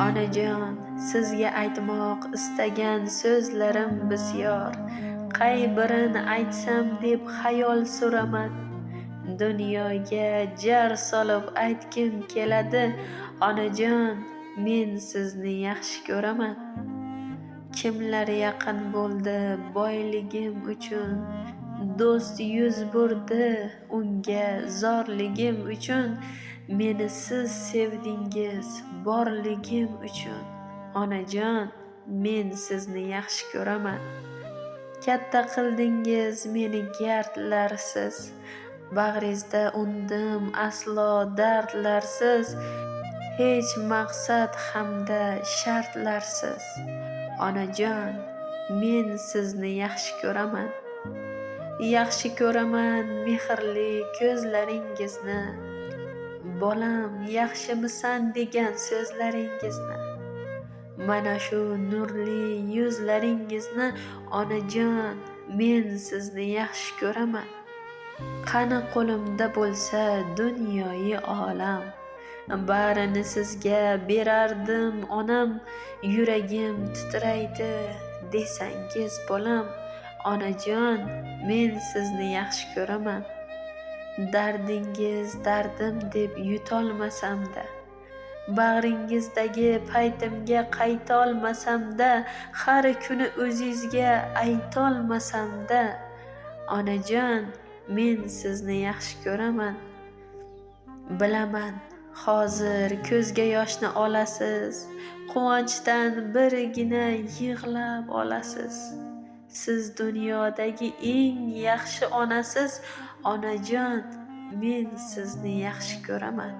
Onajon, sizga aytmoq istagan so'zlarim bisyor. Qay birini aytsam deb xayol suraman. Dunyoga jar solib aytgim keladi, onajon, men sizni yaxshi ko'raman. Kimlar yaqin bo'ldi boyligim uchun, do'st yuz burdi unga zorligim uchun. Meni siz sevdingiz borligim uchun. Onajon, men sizni yaxshi ko'raman. Katta qildingiz meni gardlarsiz, bag'ringizda undim aslo dardlarsiz, hech maqsad hamda shartlarsiz. Onajon, men sizni yaxshi ko'raman. Yaxshi ko'raman mehrli ko'zlaringizni, bolam yaxshimisan degan so'zlaringizni. Mana shu nurli yuzlaringizni, onajon, men sizni yaxshi ko'raman. Qani qo'limda bo'lsa dunyoyi olam, barini sizga berardim onam. Yuragim titraydi desangiz bolam, onajon, men sizni yaxshi ko'raman. Dardingiz dardim deb yutolmasam-da, bag'ringizdagi paytimga qaytolmasam-da, har kuni o'zingizga aytolmasam-da, onajon, men sizni yaxshi ko'raman. Bilaman, hozir ko'zga yoshni olasiz, quvonchdan birgina yig'lab olasiz. Siz dunyodagi eng yaxshi onasiz, onajon, men sizni yaxshi ko'raman.